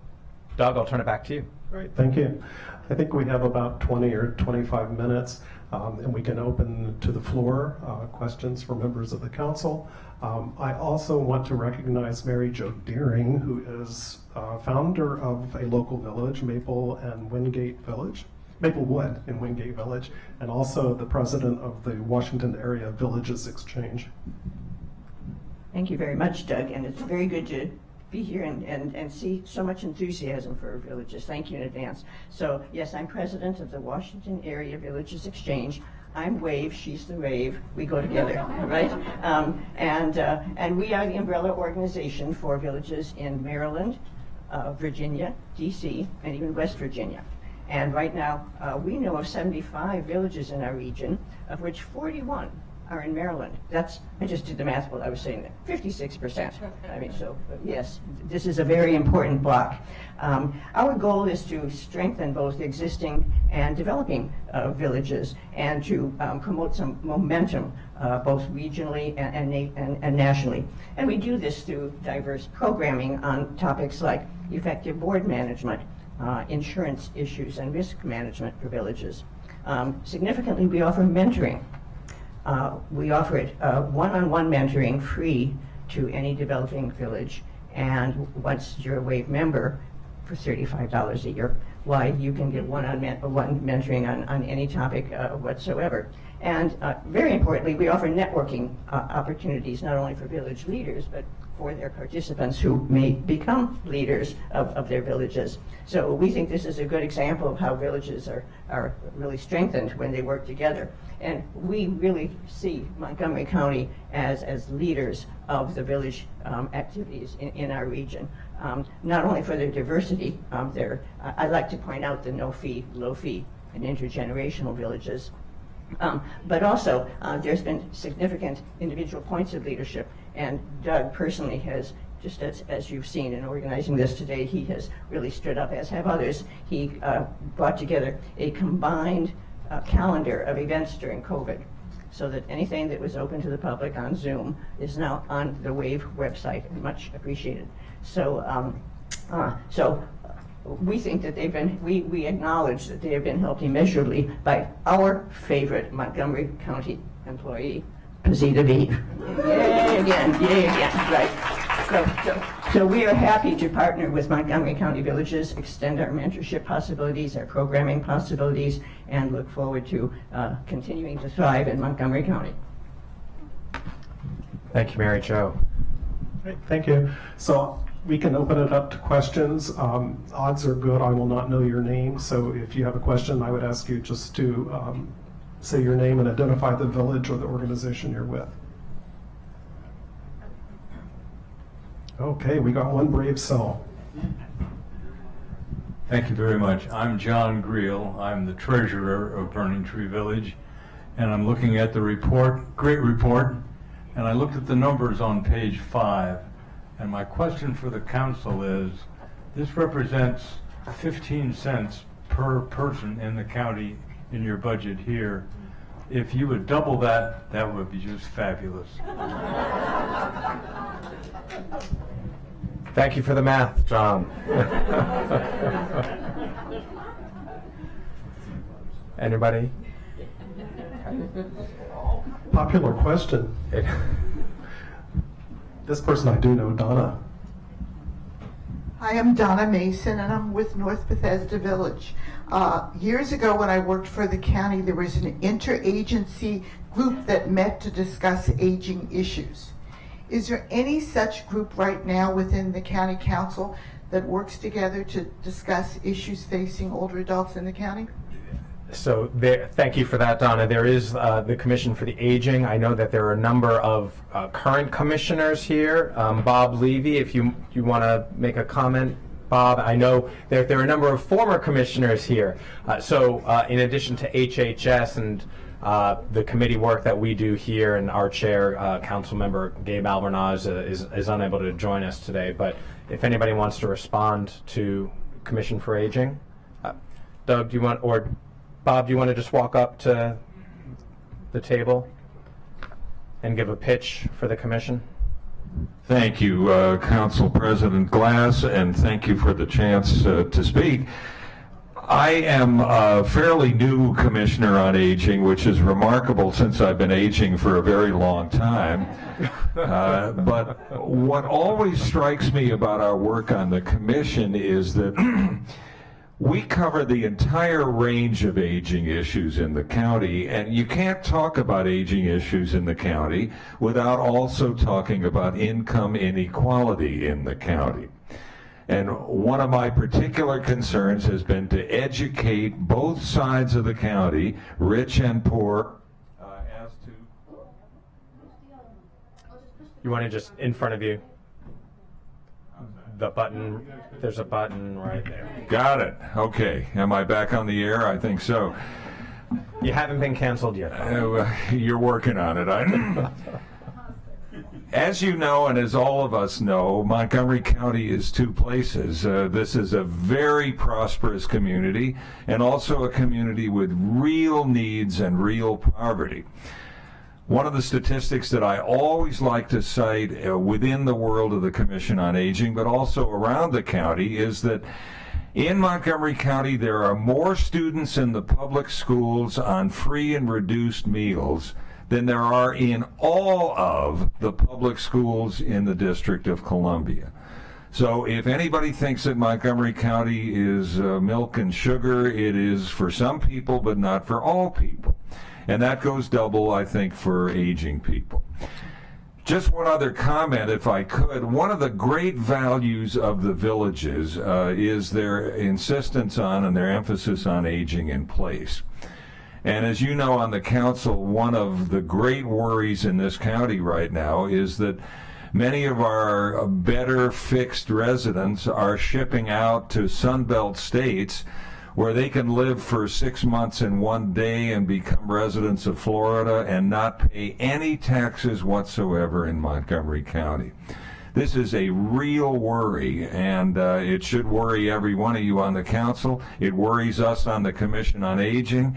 Doug, I'll turn it back to you. Great, thank you. I think we have about 20 or 25 minutes, and we can open to the floor questions for members of the council. I also want to recognize Mary Jo Deering, who is founder of a local village, Maplewood in Wingate Village, and also the president of the Washington Area Villages Exchange. Thank you very much, Doug, and it's very good to be here and see so much enthusiasm for our villages. Thank you in advance. So yes, I'm president of the Washington Area Villages Exchange. I'm WAVE, she's the rave. We go together, right? And we are the umbrella organization for villages in Maryland, Virginia, DC, and even West Virginia. And right now, we know of 75 villages in our region, of which 41 are in Maryland. I just did the math while I was saying that, 56%. I mean, so yes, this is a very important block. Our goal is to strengthen both existing and developing villages and to promote some momentum both regionally and nationally. And we do this through diverse programming on topics like effective board management, insurance issues, and risk management for villages. Significantly, we offer mentoring. We offer it one-on-one mentoring free to any developing village, and once you're a WAVE member for $35 a year, why you can get one-on-one mentoring on any topic whatsoever. And very importantly, we offer networking opportunities not only for village leaders, but for their participants who may become leaders of their villages. So we think this is a good example of how villages are really strengthened when they work together. And we really see Montgomery County as leaders of the village activities in our region. Not only for their diversity, I'd like to point out the no-fee, low-fee, and intergenerational villages. But also, there's been significant individual points of leadership, and Doug personally has, just as you've seen in organizing this today, he has really stood up, as have others. He brought together a combined calendar of events during COVID, so that anything that was open to the public on Zoom is now on the WAVE website, and much appreciated. So, we think that we acknowledge that they have been helped immeasurably by our favorite Montgomery County employee, Pazita Vive. Yay again, right. So we are happy to partner with Montgomery County Villages, extend our mentorship possibilities, our programming possibilities, and look forward to continuing to thrive in Montgomery County. Thank you, Mary Jo. Great, thank you. So we can open it up to questions. Odds are good I will not know your name, so if you have a question, I would ask you just to say your name and identify the village or the organization you're with. Okay, we got one brave soul. Thank you very much. I'm John Greel. I'm the treasurer of Burning Tree Village, and I'm looking at the report, great report, and I looked at the numbers on page 5, and my question for the council is, this represents 15 cents per person in the county in your budget here. If you would double that, that would be just fabulous. Thank you for the math, John. Anybody? Popular question. This person I do know, Donna. Hi, I'm Donna Mason, and I'm with North Bethesda Village. Years ago, when I worked for the county, there was an interagency group that met to discuss aging issues. Is there any such group right now within the county council that works together to discuss issues facing older adults in the county? So thank you for that, Donna. There is the Commission for the Aging. I know that there are a number of current commissioners here. Bob Levy, if you want to make a comment. Bob, I know there are a number of former commissioners here. So in addition to HHS and the committee work that we do here, and our chair, Council Member Gabe Albernaz, is unable to join us today. But if anybody wants to respond to Commission for Aging, Doug, do you want, or Bob, do you want to just walk up to the table and give a pitch for the commission? Thank you, Council President Glass, and thank you for the chance to speak. I am a fairly new Commissioner on Aging, which is remarkable since I've been aging for a very long time. But what always strikes me about our work on the Commission is that we cover the entire range of aging issues in the county, and you can't talk about aging issues in the county without also talking about income inequality in the county. And one of my particular concerns has been to educate both sides of the county, rich and poor, as to... You want to just in front of you? The button, there's a button right there. Got it. Okay. Am I back on the air? I think so. You haven't been canceled yet. You're working on it. As you know, and as all of us know, Montgomery County is two places. This is a very prosperous community, and also a community with real needs and real poverty. One of the statistics that I always like to cite within the world of the Commission on Aging, but also around the county, is that in Montgomery County there are more students in the public schools on free and reduced meals than there are in all of the public schools in the District of Columbia. So if anybody thinks that Montgomery County is milk and sugar, it is for some people, but not for all people. And that goes double, I think, for aging people. Just one other comment, if I could. One of the great values of the villages is their insistence on and their emphasis on aging in place. And as you know, on the council, one of the great worries in this county right now is that many of our better fixed residents are shipping out to Sunbelt states where they can live for 6 months and 1 day and become residents of Florida and not pay any taxes whatsoever in Montgomery County. This is a real worry, and it should worry every one of you on the council. It worries us on the Commission on Aging.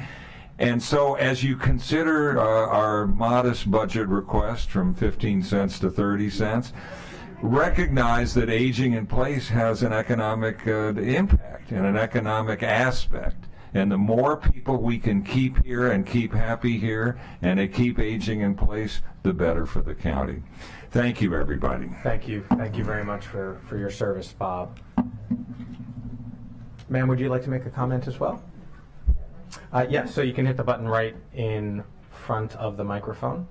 And so as you consider our modest budget request from 15 cents to 30 cents, recognize that aging in place has an economic impact and an economic aspect. And the more people we can keep here and keep happy here and to keep aging in place, the better for the county. Thank you, everybody. Thank you. Thank you very much for your service, Bob. Ma'am, would you like to make a comment as well? Yes, so you can hit the button right in front of the microphone.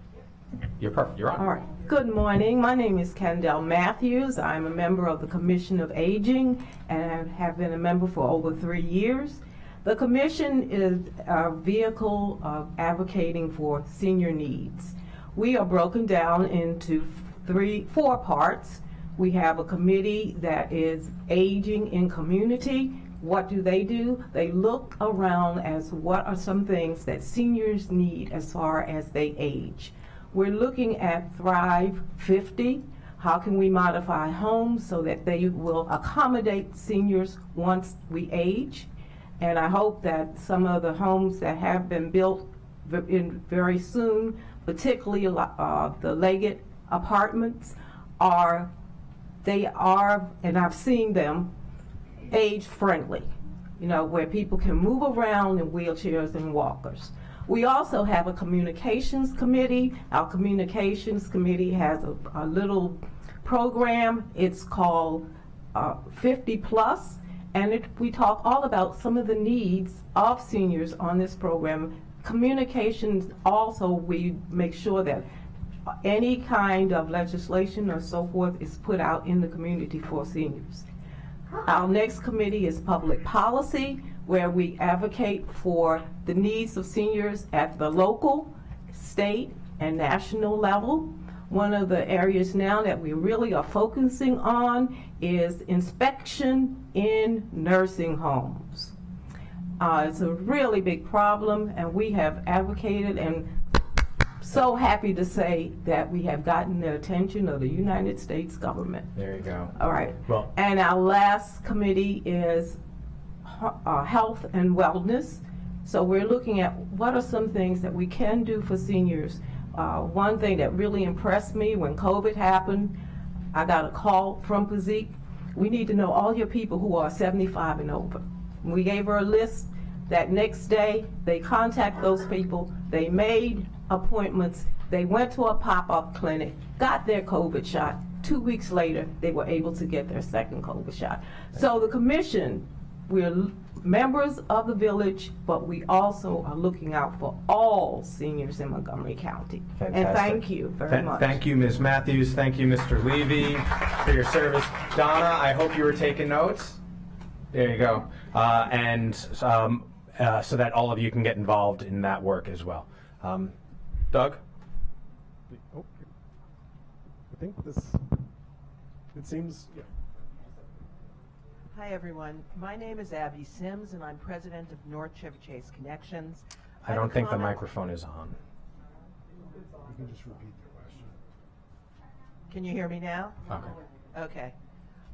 You're perfect. You're on. All right. Good morning. My name is Kendall Matthews. I'm a member of the Commission of Aging and have been a member for over 3 years. The Commission is our vehicle of advocating for senior needs. We are broken down into four parts. We have a committee that is aging in community. What do? They look around as what are some things that seniors need as far as they age. We're looking at Thrive 50. How can we modify homes so that they will accommodate seniors once we age? And I hope that some of the homes that have been built very soon, particularly the Leggett apartments, and I've seen them, age friendly, where people can move around in wheelchairs and walkers. We also have a communications committee. Our communications committee has a little program. It's called 50 Plus, and we talk all about some of the needs of seniors on this program. Communications also, we make sure that any kind of legislation or so forth is put out in the community for seniors. Our next committee is public policy. where we advocate for the needs of seniors at the local, state, and national level. One of the areas now that we really are focusing on is inspection in nursing homes. It's a really big problem, and we have advocated, and so happy to say that we have gotten the attention of the United States government. There you go. All right. Well, and our last committee is health and wellness. So we're looking at what are some things that we can do for seniors. One thing that really impressed me when COVID happened, I got a call from Pazik. We need to know all your people who are 75 and over. We gave her a list. That next day, they contact those people. They made appointments. They went to a pop-up clinic, got their COVID shot. 2 weeks later, they were able to get their second COVID shot. So the commission, we're members of the village, but we also are looking out for all seniors in Montgomery County. Fantastic. And thank you very much. Thank you, Ms. Matthews. Thank you, Mr. Levy, for your service. Donna, I hope you were taking notes. There you go. So that all of you can get involved in that work as well. Doug? Oh, I think it seems, yeah. Hi, everyone. My name is Abby Sims, and I'm president of North Chevy Chase Connections. I don't think the microphone is on. You can just repeat the question. Can you hear me now? Okay. Okay.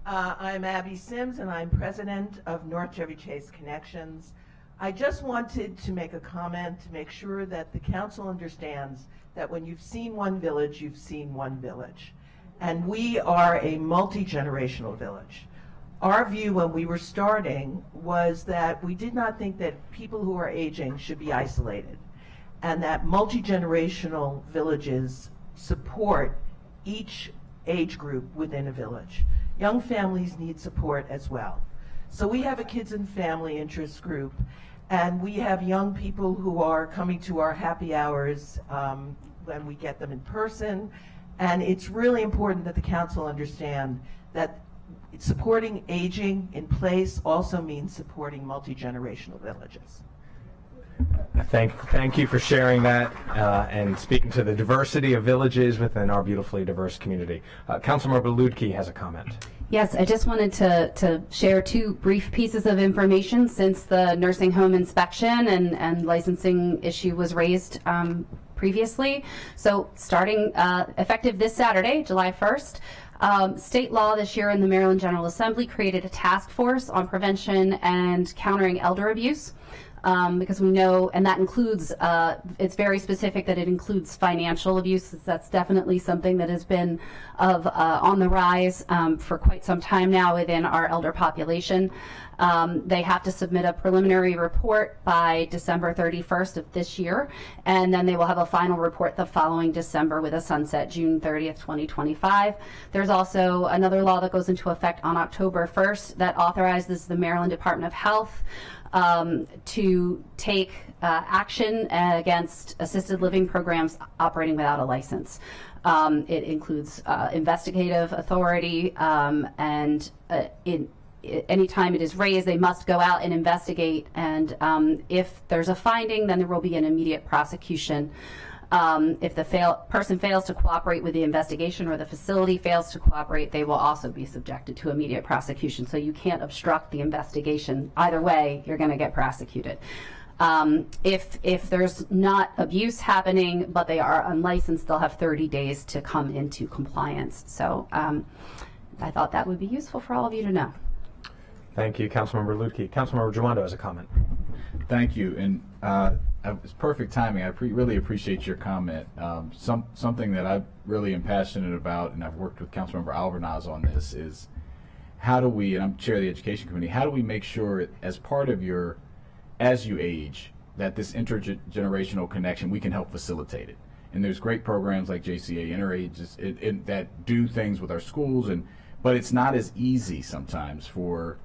I'm Abby Sims, and I'm president of North Chevy Chase Connections. I just wanted to make a comment to make sure that the council understands that when you've seen one village, you've seen one village. And we are a multi-generational village. Our view when we were starting was that we did not think that people who are aging should be isolated, and that multi-generational villages support each age group within a village. Young families need support as well. So we have a kids and family interest group, and we have young people who are coming to our happy hours when we get them in person. And it's really important that the council understand that supporting aging in place also means supporting multi-generational villages. Thank you for sharing that and speaking to the diversity of villages within our beautifully diverse community. Councilmember Lutke has a comment. Yes, I just wanted to share two brief pieces of information since the nursing home inspection and licensing issue was raised previously. So starting effective this Saturday, July 1st, state law this year in the Maryland General Assembly created a task force on prevention and countering elder abuse. Because we know, and that includes, it's very specific that it includes financial abuse. That's definitely something that has been on the rise for quite some time now within our elder population. They have to submit a preliminary report by December 31st of this year, and then they will have a final report the following December with a sunset June 30th, 2025. There's also another law that goes into effect on October 1st that authorizes the Maryland Department of Health to take action against assisted living programs operating without a license. It includes investigative authority, and anytime it is raised, they must go out and investigate, and if there's a finding, then there will be an immediate prosecution. If the person fails to cooperate with the investigation or the facility fails to cooperate, they will also be subjected to immediate prosecution. So you can't obstruct the investigation. Either way, you're going to get prosecuted. If there's not abuse happening, but they are unlicensed, they'll have 30 days to come into compliance. So I thought that would be useful for all of you to know. Thank you, Councilmember Lutke. Councilmember Jawando has a comment. Thank you, and it's perfect timing. I really appreciate your comment. Something that I really am passionate about, and I've worked with Councilmember Alvarez on this, is how do we, and I'm chair of the Education Committee, how do we make sure as part of as you age, that this intergenerational connection, we can help facilitate it. And there's great programs like JCA InterAge that do things with our schools, but it's not as easy sometimes for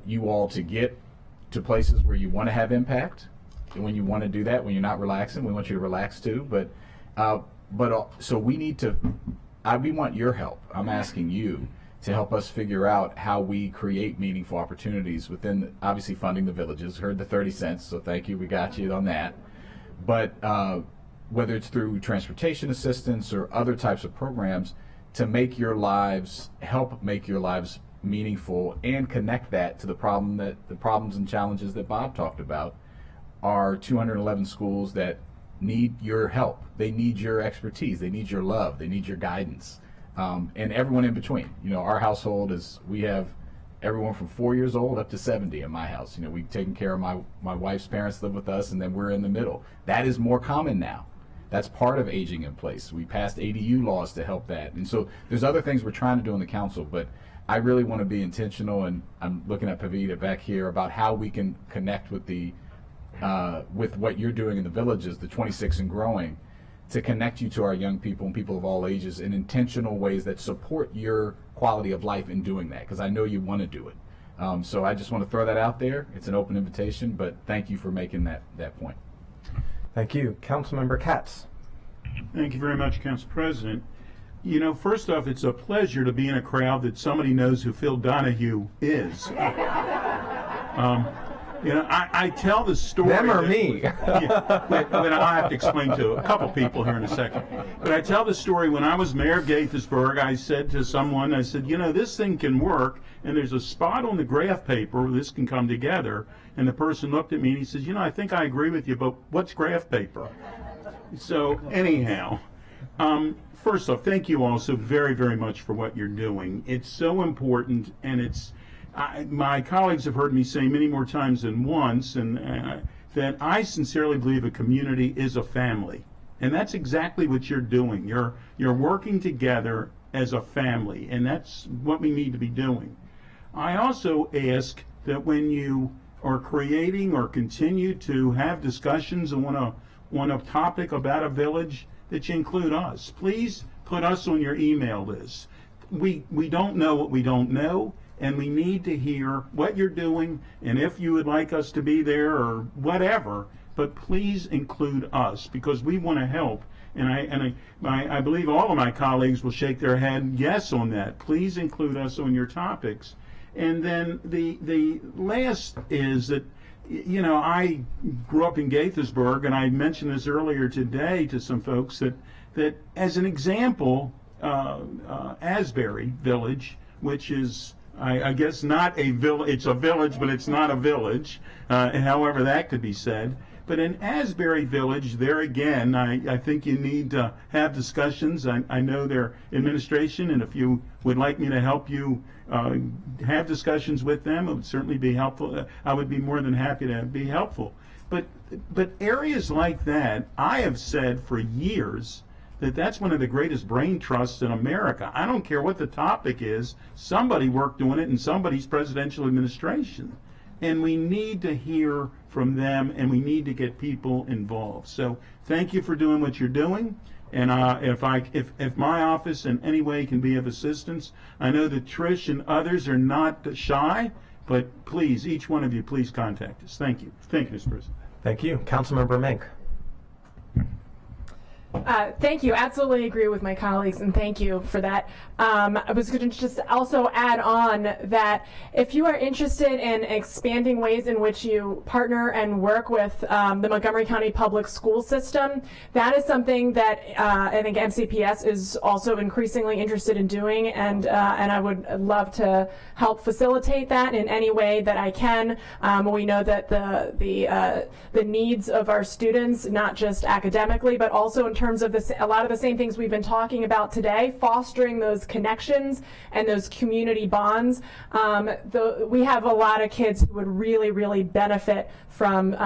you all to get to places where you want to have impact. And when you want to do that, when you're not relaxing, we want you to relax too. So we need to, we want your help. I'm asking you to help us figure out how we create meaningful opportunities within, obviously, funding the villages. Heard the 30 cents, so thank you, we got you on that. But whether it's through transportation assistance or other types of programs, to make your lives, help make your lives meaningful and connect that to the problems and challenges that Bob talked about, are 211 schools that need your help. They need your expertise. They need your love. They need your guidance. And everyone in between. You know, our household we have everyone from 4 years old up to 70 in my house. You know, we've taken care of my wife's parents live with us, and then we're in the middle. That is more common now. That's part of aging in place. We passed ADU laws to help that. And so there's other things we're trying to do in the council, but I really want to be intentional, and I'm looking at Pavita back here about how we can connect with with what you're doing in the villages, the 26 and growing, to connect you to our young people and people of all ages in intentional ways that support your quality of life in doing that, because I know you want to do it. So I just want to throw that out there. It's an open invitation, but thank you for making that point. Thank you. Councilmember Katz. Thank you very much, Council President. You know, first off, it's a pleasure to be in a crowd that somebody knows who Phil Donahue is. You know, I tell the story. Them or me? But I'll have to explain to a couple people here in a second. But I tell the story, when I was mayor of Gaithersburg, I said to someone, I said, you know, this thing can work, and there's a spot on the graph paper where this can come together. And the person looked at me and he says, you know, I think I agree with you, but what's graph paper? So anyhow, first off, thank you all so very, very much for what you're doing. It's so important, and my colleagues have heard me say many more times than once, and that I sincerely believe a community is a family, and that's exactly what you're doing. You're working together as a family, and that's what we need to be doing. I also ask that when you are creating or continue to have discussions on a topic about a village, that you include us. Please put us on your email list. We don't know what we don't know, and we need to hear what you're doing, and if you would like us to be there or whatever, but please include us, because we want to help. And I believe all of my colleagues will shake their head yes on that. Please include us on your topics. And then the last is that, you know, I grew up in Gaithersburg, and I mentioned this earlier today to some folks, that as an example, Asbury Village, which is, I guess, not a village, it's a village, but it's not a village, however that could be said. But in Asbury Village, there again, I think you need to have discussions. I know their administration, and if you would like me to help you have discussions with them, it would certainly be helpful. I would be more than happy to be helpful. But areas like that, I have said for years that that's one of the greatest brain trusts in America. I don't care what the topic is, somebody worked on it in somebody's presidential administration. And we need to hear from them, and we need to get people involved. So thank you for doing what you're doing. And if my office in any way can be of assistance, I know that Trish and others are not shy, but please, each one of you, please contact us. Thank you. Thank you, Mr. President. Thank you. Councilmember Mink. Thank you. Absolutely agree with my colleagues, and thank you for that. I was going to just also add on that if you are interested in expanding ways in which you partner and work with the Montgomery County Public School System, that is something that I think MCPS is also increasingly interested in doing, and I would love to help facilitate that in any way that I can. We know that the needs of our students, not just academically, but also in terms of a lot of the same things we've been talking about today, fostering those connections and those community bonds. We have a lot of kids who would really, really benefit from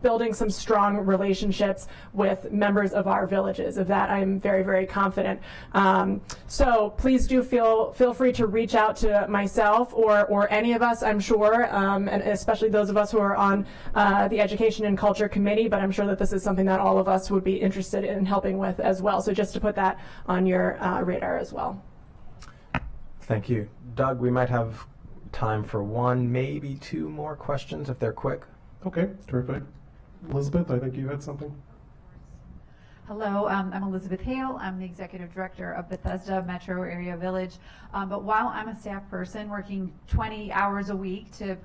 building some strong relationships with members of our villages. Of that, I'm very, very confident. So please do feel free to reach out to myself or any of us, I'm sure, and especially those of us who are on the Education and Culture Committee, but I'm sure that this is something that all of us would be interested in helping with as well. So just to put that on your radar as well. Thank you. Doug, we might have time for one, maybe two more questions if they're quick. Okay, terrific. Elizabeth, I think you had something. Hello, I'm Elizabeth Hale. I'm the Executive Director of Bethesda Metro Area Village. But while I'm a staff person working 20 hours a week to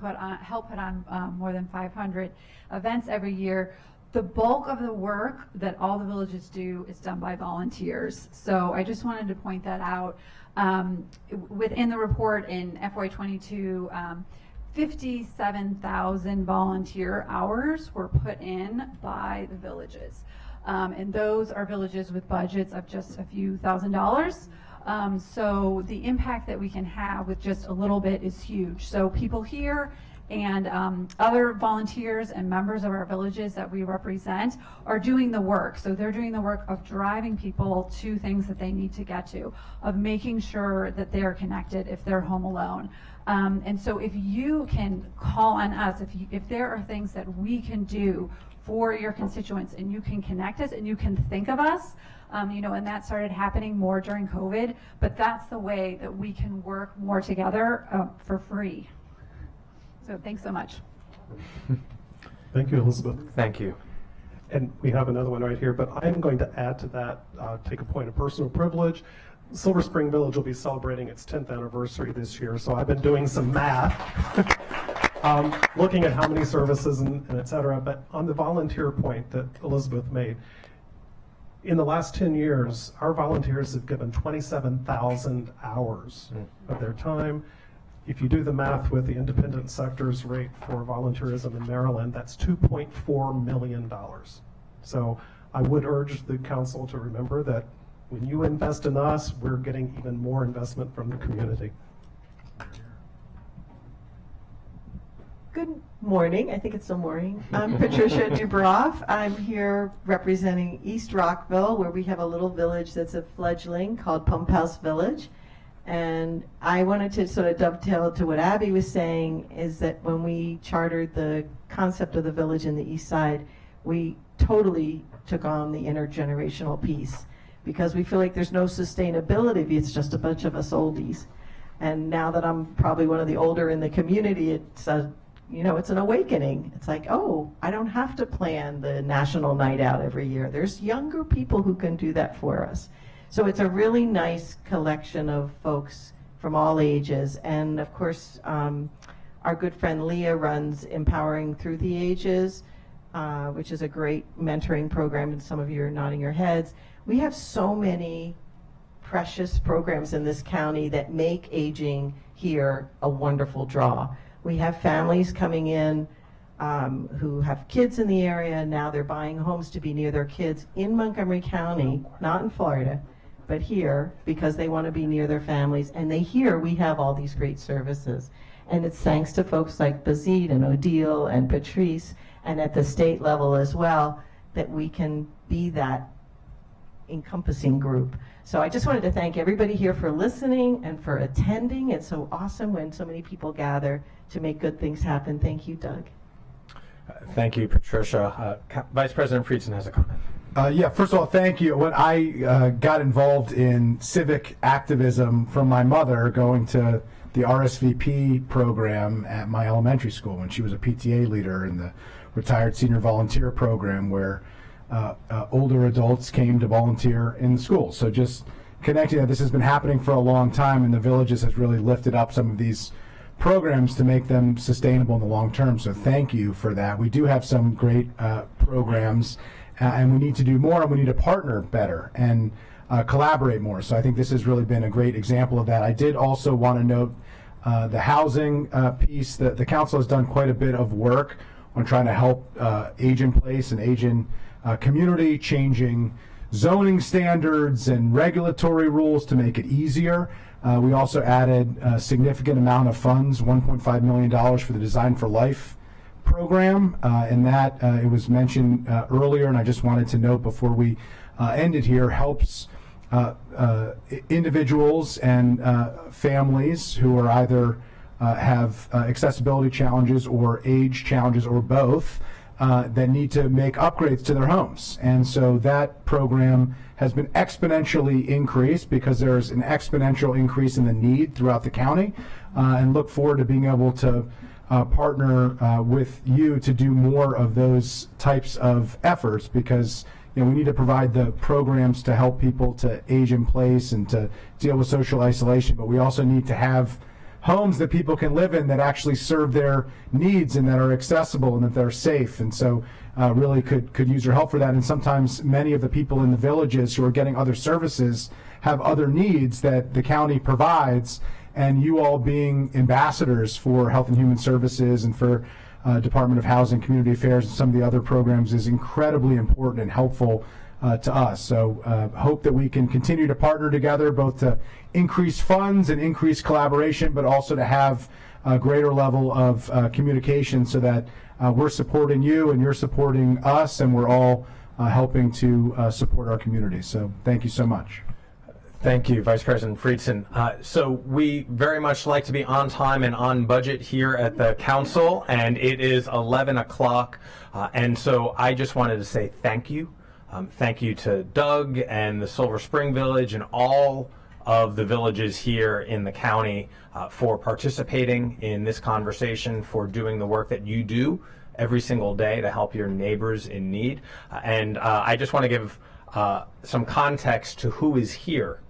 help put on more than 500 events every year, the bulk of the work that all the villages do is done by volunteers. So I just wanted to point that out. Within the report in FY22, 57,000 volunteer hours were put in by the villages. And those are villages with budgets of just a few $1,000s. So the impact that we can have with just a little bit is huge. So people here and other volunteers and members of our villages that we represent are doing the work. So they're doing the work of driving people to things that they need to get to, of making sure that they're connected if they're home alone. And so if you can call on us, if there are things that we can do for your constituents and you can connect us and you can think of us, and that started happening more during COVID, but that's the way that we can work more together for free. So thanks so much. Thank you, Elizabeth. Thank you. And we have another one right here, but I'm going to add to that, take a point of personal privilege. Silver Spring Village will be celebrating its 10th anniversary this year, so I've been doing some math, looking at how many services and et cetera, but on the volunteer point that Elizabeth made, in the last 10 years, our volunteers have given 27,000 hours of their time. If you do the math with the independent sector's rate for volunteerism in Maryland, that's $2.4 million. So I would urge the council to remember that when you invest in us, we're getting even more investment from the community. Good morning. I think it's still morning. I'm Patricia Dubroff. I'm here representing East Rockville, where we have a little village that's a fledgling called Pump House Village. And I wanted to sort of dovetail to what Abby was saying, is that when we chartered the concept of the village in the east side, we totally took on the intergenerational piece, because we feel like there's no sustainability if it's just a bunch of us oldies. And now that I'm probably one of the older in the community, it's it's an awakening. It's like, oh, I don't have to plan the national night out every year. There's younger people who can do that for us. So it's a really nice collection of folks from all ages. And of course, our good friend Leah runs Empowering Through the Ages, which is a great mentoring program, and some of you are nodding your heads. We have so many precious programs in this county that make aging here a wonderful draw. We have families coming in who have kids in the area, and now they're buying homes to be near their kids in Montgomery County, not in Florida, but here, because they want to be near their families, and they hear we have all these great services. And it's thanks to folks like Bazid and Odile and Patrice, and at the state level as well, that we can be that encompassing group. So I just wanted to thank everybody here for listening and for attending. It's so awesome when so many people gather to make good things happen. Thank you, Doug. Thank you, Patricia. Vice President Friedson has a comment. Yeah, first of all, thank you. When I got involved in civic activism from my mother, going to the RSVP program at my elementary school when she was a PTA leader in the retired senior volunteer program, where older adults came to volunteer in the schools. So just connecting that, this has been happening for a long time, and the villages has really lifted up some of these programs to make them sustainable in the long term. So thank you for that. We do have some great programs, and we need to do more, and we need to partner better and collaborate more. So I think this has really been a great example of that. I did also want to note the housing piece. The council has done quite a bit of work on trying to help age in place and age in community, changing zoning standards and regulatory rules to make it easier. We also added a significant amount of funds, $1.5 million for the Design for Life program, and that, it was mentioned earlier, and I just wanted to note before we ended here, helps individuals and families who are either have accessibility challenges or age challenges or both, that need to make upgrades to their homes. And so that program has been exponentially increased because there's an exponential increase in the need throughout the county, and look forward to being able to partner with you to do more of those types of efforts, because we need to provide the programs to help people to age in place and to deal with social isolation, but we also need to have homes that people can live in that actually serve their needs and that are accessible and that they're safe. And so really could use your help for that. And sometimes many of the people in the villages who are getting other services have other needs that the county provides, and you all being ambassadors for Health and Human Services and for Department of Housing, Community Affairs, and some of the other programs is incredibly important and helpful to us. So hope that we can continue to partner together, both to increase funds and increase collaboration, but also to have a greater level of communication so that we're supporting you and you're supporting us, and we're all helping to support our community. So thank you so much. Thank you, Vice President Friedson. So we very much like to be on time and on budget here at the council, and it is 11 o'clock. And so I just wanted to say thank you. Thank you to Doug and the Silver Spring Village and all of the villages here in the county for participating in this conversation, for doing the work that you do every single day to help your neighbors in need. And I just want to give some context to who is here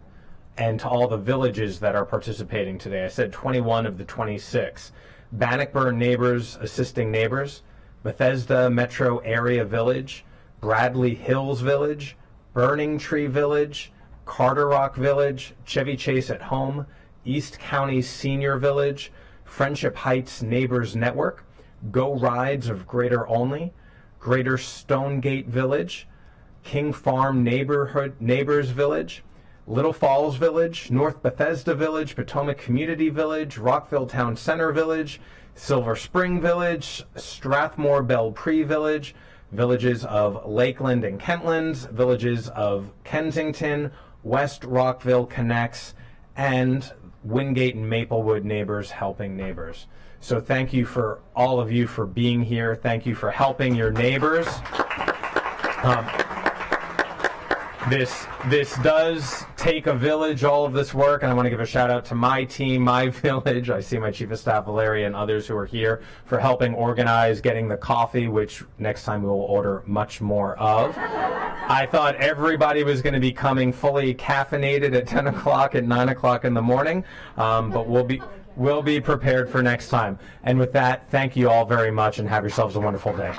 and to all the villages that are participating today. I said 21 of the 26. Bannockburn Neighbors Assisting Neighbors, Bethesda Metro Area Village, Bradley Hills Village, Burning Tree Village, Carter Rock Village, Chevy Chase at Home, East County Senior Village, Friendship Heights Neighbors Network, Go Rides of Greater Olney, Greater Stonegate Village, King Farm Neighbors Village, Little Falls Village, North Bethesda Village, Potomac Community Village, Rockville Town Center Village, Silver Spring Village, Strathmore Belle Pré Village, villages of Lakeland and Kentlands, villages of Kensington, West Rockville Connects, and Wingate and Maplewood Neighbors Helping Neighbors. So thank you for all of you for being here. Thank you for helping your neighbors. This does take a village, all of this work, and I want to give a shout out to my team, my village. I see my Chief of Staff Valeria and others who are here for helping organize getting the coffee, which next time we will order much more of. I thought everybody was going to be coming fully caffeinated at 10 o'clock and 9 o'clock in the morning, but we'll be prepared for next time. And with that, thank you all very much and have yourselves a wonderful day.